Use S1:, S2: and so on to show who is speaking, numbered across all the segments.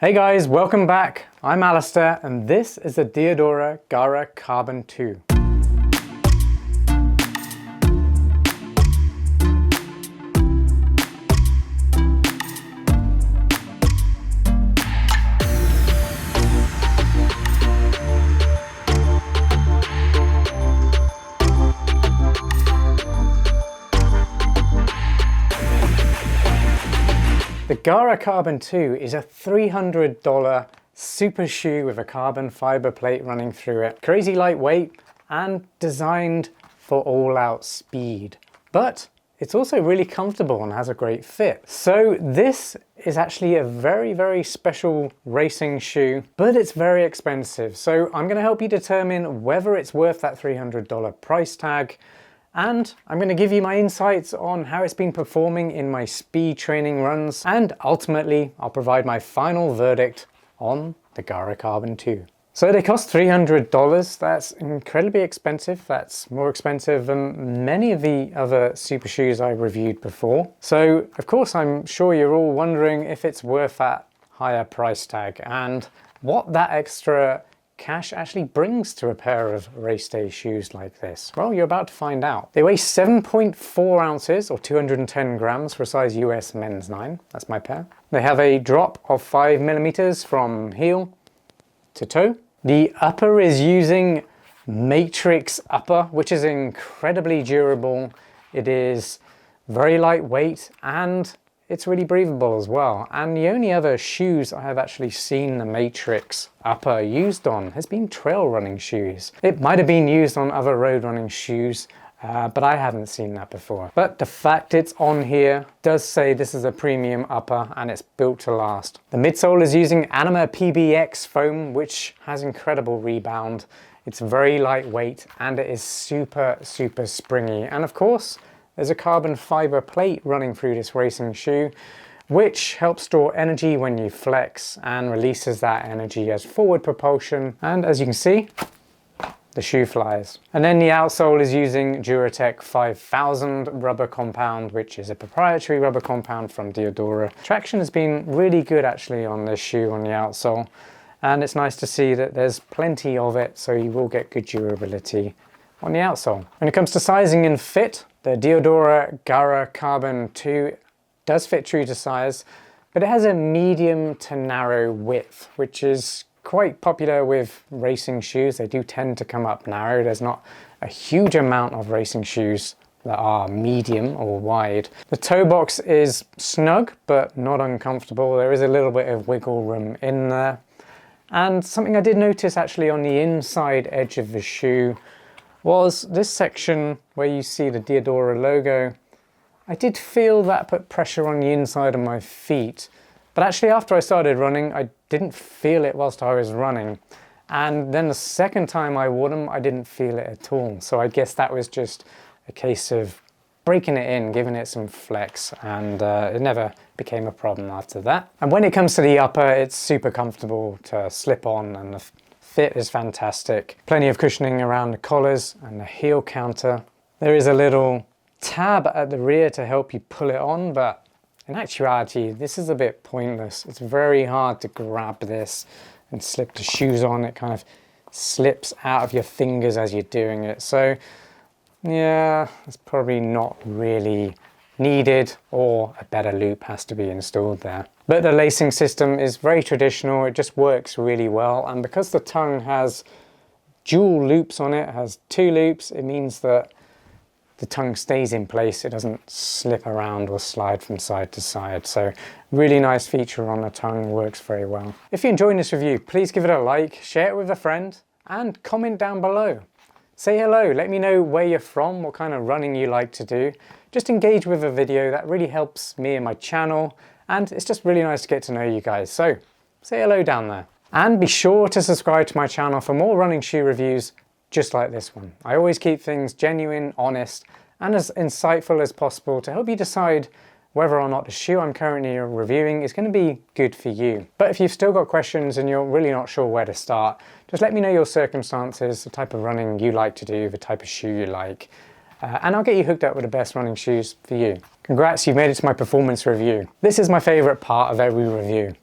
S1: Hey guys, welcome back. I'm Alistair and this is the Diadora Gara Carbon 2. The Gara Carbon 2 is a $300 super shoe with a carbon fiber plate running through it. Crazy lightweight and designed for all-out speed. But it's also really comfortable and has a great fit. So this is actually a very special racing shoe, but it's very expensive. So I'm going to help you determine whether it's worth that $300 price tag. And I'm going to give you my insights on how it's been performing in my speed training runs, and ultimately I'll provide my final verdict on the Gara Carbon 2. So they cost $300, that's incredibly expensive. That's more expensive than many of the other super shoes I've reviewed before. So of course I'm sure you're all wondering if it's worth that higher price tag and what that extra cash actually brings to a pair of race day shoes like this. Well, you're about to find out. They weigh 7.4 ounces or 210 grams for a size US men's 9. That's my pair. They have a drop of 5 millimeters from heel to toe. The upper is using Matrix upper, which is incredibly durable. It is very lightweight and it's really breathable as well. And the only other shoes I have actually seen the Matrix upper used on has been trail running shoes. It might have been used on other road running shoes, but I haven't seen that before. But the fact it's on here does say this is a premium upper and it's built to last. The midsole is using Anima PBX foam, which has incredible rebound. It's very lightweight and it is super springy. And of course, there's a carbon fiber plate running through this racing shoe, which helps store energy when you flex and releases that energy as forward propulsion. And as you can see, the shoe flies. And then the outsole is using Duratec 5000 rubber compound, which is a proprietary rubber compound from Diadora. Traction has been really good actually on this shoe on the outsole. And it's nice to see that there's plenty of it, so you will get good durability on the outsole. When it comes to sizing and fit, the Diadora Gara Carbon 2 does fit true to size, but it has a medium to narrow width, which is quite popular with racing shoes. They do tend to come up narrow. There's not a huge amount of racing shoes that are medium or wide. The toe box is snug, but not uncomfortable. There is a little bit of wiggle room in there. And something I did notice actually on the inside edge of the shoe was this section where you see the Diadora logo. I did feel that put pressure on the inside of my feet, but actually after I started running, I didn't feel it whilst I was running. And then the second time I wore them, I didn't feel it at all. So I guess that was just a case of breaking it in, giving it some flex, and it never became a problem after that. And when it comes to the upper, it's super comfortable to slip on and the fit is fantastic. Plenty of cushioning around the collars and the heel counter. There is a little tab at the rear to help you pull it on, but in actuality, this is a bit pointless. It's very hard to grab this and slip the shoes on. It kind of slips out of your fingers as you're doing it. So yeah, it's probably not really needed, or a better loop has to be installed there. But the lacing system is very traditional. It just works really well. And because the tongue has dual loops on it, has 2 loops, it means that the tongue stays in place. It doesn't slip around or slide from side to side. So really nice feature on the tongue, works very well. If you're enjoying this review, please give it a like, share it with a friend, and comment down below. Say hello, let me know where you're from, what kind of running you like to do. Just engage with the video, that really helps me and my channel, and it's just really nice to get to know you guys. So say hello down there. And be sure to subscribe to my channel for more running shoe reviews just like this one. I always keep things genuine, honest, and as insightful as possible to help you decide whether or not the shoe I'm currently reviewing is going to be good for you. But if you've still got questions and you're really not sure where to start, just let me know your circumstances, the type of running you like to do, the type of shoe you like, and I'll get you hooked up with the best running shoes for you. Congrats, you've made it to my performance review. This is my favorite part of every review.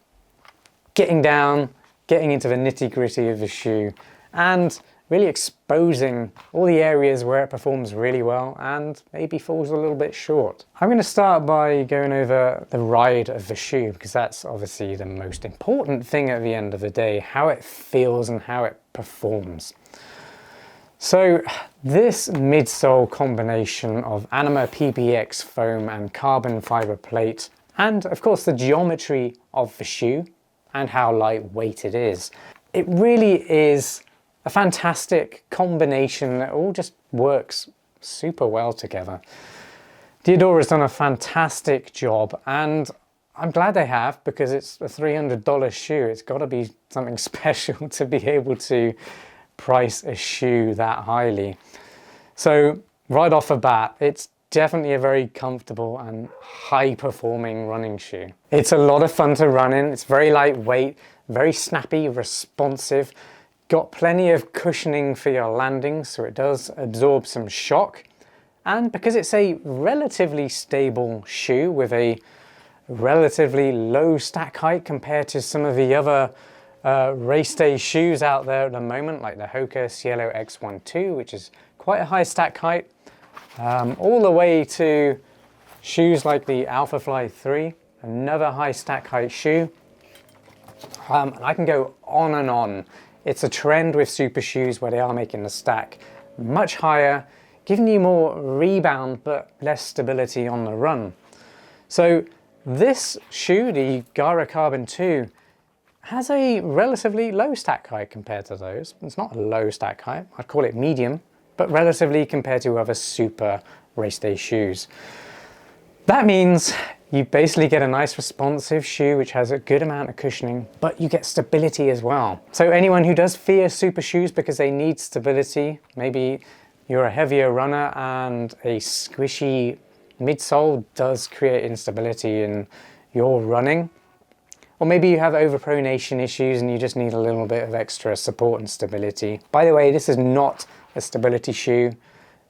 S1: getting down, getting into the nitty-gritty of the shoe, and really exposing all the areas where it performs really well and maybe falls a little bit short. I'm going to start by going over the ride of the shoe, because that's obviously the most important thing at the end of the day, how it feels and how it performs. So this midsole combination of Anima PBX foam and carbon fiber plate, and of course the geometry of the shoe and how lightweight it is, it really is a fantastic combination that all just works super well together. Diadora has done a fantastic job, and I'm glad they have, because it's a $300 shoe. It's got to be something special to be able to price a shoe that highly. So right off the bat, it's definitely a very comfortable and high performing running shoe. It's a lot of fun to run in. It's very lightweight, very snappy, responsive, got plenty of cushioning for your landing, so it does absorb some shock. And because it's a relatively stable shoe with a relatively low stack height compared to some of the other race day shoes out there at the moment, like the Hoka Cielo X12, which is quite a high stack height, all the way to shoes like the Alphafly 3, another high stack height shoe. And I can go on and on. It's a trend with super shoes where they are making the stack much higher, giving you more rebound but less stability on the run. So this shoe, the Gara Carbon 2, has a relatively low stack height compared to those. It's not a low stack height, I'd call it medium, but relatively compared to other super race day shoes. That means you basically get a nice responsive shoe which has a good amount of cushioning, but you get stability as well. So anyone who does fear super shoes because they need stability, maybe you're a heavier runner and a squishy midsole does create instability in your running, or maybe you have overpronation issues and you just need a little bit of extra support and stability. By the way, this is not a stability shoe.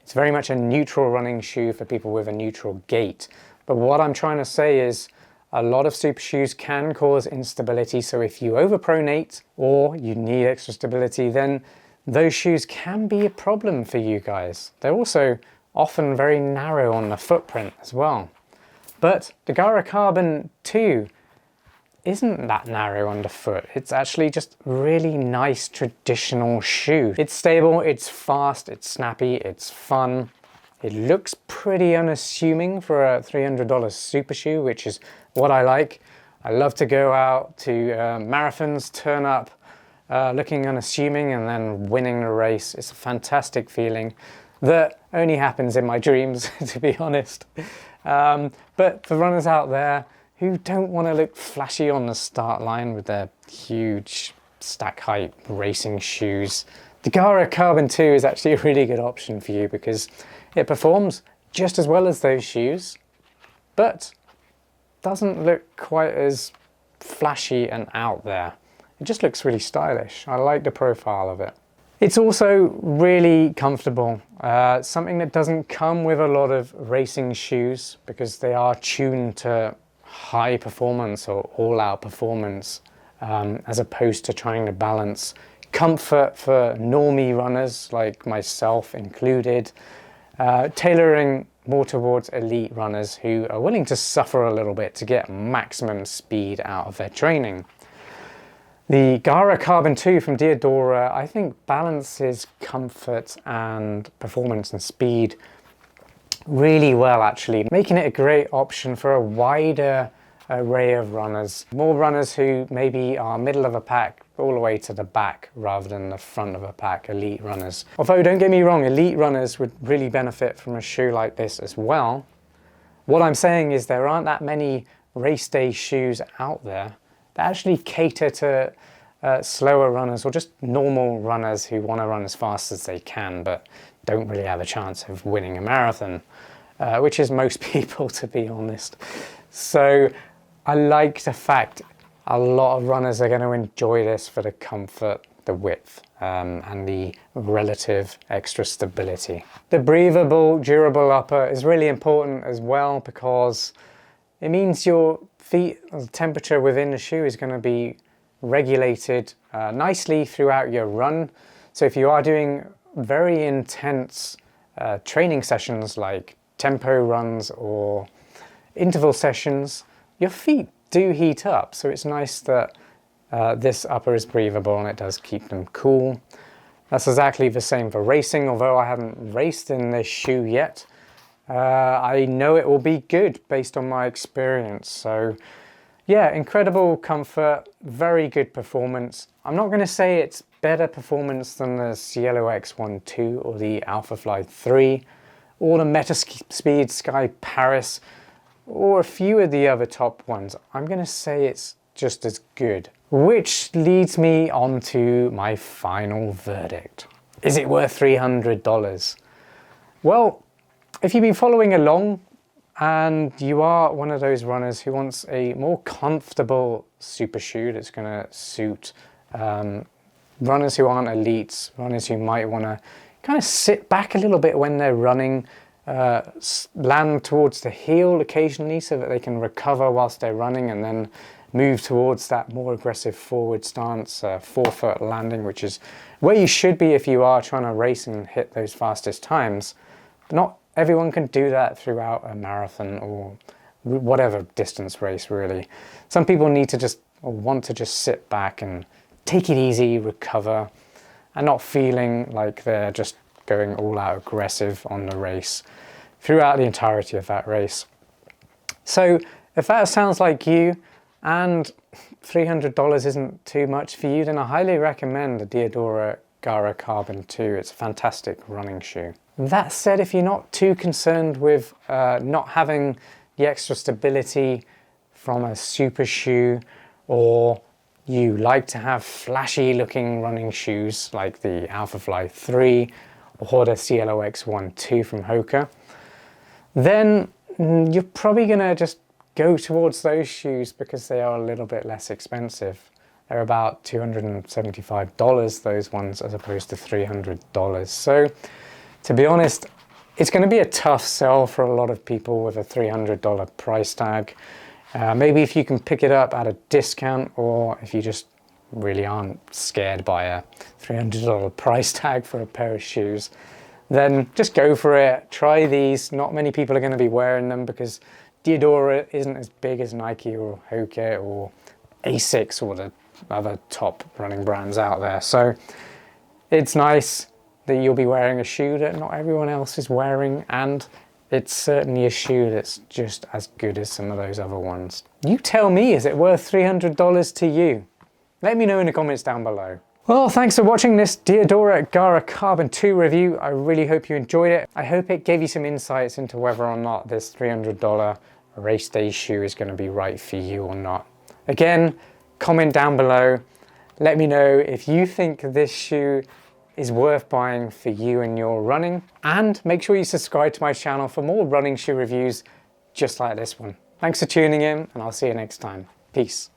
S1: It's very much a neutral running shoe for people with a neutral gait. But what I'm trying to say is a lot of super shoes can cause instability. So if you overpronate or you need extra stability, then those shoes can be a problem for you guys. They're also often very narrow on the footprint as well. But the Gara Carbon 2 isn't that narrow underfoot. It's actually just a really nice traditional shoe. It's stable, it's fast, it's snappy, it's fun. It looks pretty unassuming for a $300 super shoe, which is what I like. I love to go out to marathons, turn up looking unassuming and then winning the race. It's a fantastic feeling that only happens in my dreams, to be honest. But for runners out there who don't want to look flashy on the start line with their huge stack height racing shoes, the Gara Carbon 2 is actually a really good option for you, because it performs just as well as those shoes, but doesn't look quite as flashy and out there. It just looks really stylish. I like the profile of it. It's also really comfortable, something that doesn't come with a lot of racing shoes, because they are tuned to high performance or all-out performance, as opposed to trying to balance comfort for normie runners like myself included, tailoring more towards elite runners who are willing to suffer a little bit to get maximum speed out of their training. The Gara Carbon 2 from Diadora, I think, balances comfort and performance and speed really well, actually, making it a great option for a wider array of runners. More runners who maybe are middle of a pack all the way to the back rather than the front of a pack, elite runners. Although, don't get me wrong, elite runners would really benefit from a shoe like this as well. What I'm saying is there aren't that many race day shoes out there that actually cater to slower runners or just normal runners who want to run as fast as they can but don't really have a chance of winning a marathon, which is most people, to be honest. So I like the fact a lot of runners are going to enjoy this for the comfort, the width, and the relative extra stability. The breathable, durable upper is really important as well, because it means your feet, the temperature within the shoe is going to be regulated nicely throughout your run. So if you are doing very intense training sessions like tempo runs or interval sessions, your feet do heat up. So it's nice that this upper is breathable and it does keep them cool. That's exactly the same for racing, although I haven't raced in this shoe yet. I know it will be good based on my experience. So yeah, incredible comfort, very good performance. I'm not going to say it's better performance than the Cielo X1 2 or the Alphafly 3 or the Metaspeed Sky Paris or a few of the other top ones. I'm going to say it's just as good. Which leads me on to my final verdict. Is it worth $300? Well, if you've been following along and you are one of those runners who wants a more comfortable super shoe that's going to suit runners who aren't elites, runners who might want to kind of sit back a little bit when they're running, land towards the heel occasionally so that they can recover whilst they're running and then move towards that more aggressive forward stance, forefoot landing, which is where you should be if you are trying to race and hit those fastest times. But not everyone can do that throughout a marathon or whatever distance race, really. Some people need to just, or want to just sit back and take it easy, recover, and not feeling like they're just going all out aggressive on the race throughout the entirety of that race. So if that sounds like you, and $300 isn't too much for you, then I highly recommend the Diadora Gara Carbon 2. It's a fantastic running shoe. That said, if you're not too concerned with not having the extra stability from a super shoe, or you like to have flashy looking running shoes like the Alphafly 3 or the Cielo X1 2 from Hoka, then you're probably gonna just go towards those shoes because they are a little bit less expensive. They're about $275, those ones, as opposed to $300. So to be honest, it's going to be a tough sell for a lot of people with a $300 price tag. Maybe if you can pick it up at a discount, or if you just really aren't scared by a $300 price tag for a pair of shoes, then just go for it. Try these. Not many people are going to be wearing them because Diadora isn't as big as Nike or Hoka or Asics or the other top running brands out there. So it's nice that you'll be wearing a shoe that not everyone else is wearing, and it's certainly a shoe that's just as good as some of those other ones. You tell me, is it worth $300 to you? Let me know in the comments down below. Well, thanks for watching this Diadora Gara Carbon 2 review. I really hope you enjoyed it. I hope it gave you some insights into whether or not this $300 race day shoe is going to be right for you or not. Again, comment down below. Let me know if you think this shoe is worth buying for you and your running. And make sure you subscribe to my channel for more running shoe reviews just like this one. Thanks for tuning in, and I'll see you next time. Peace.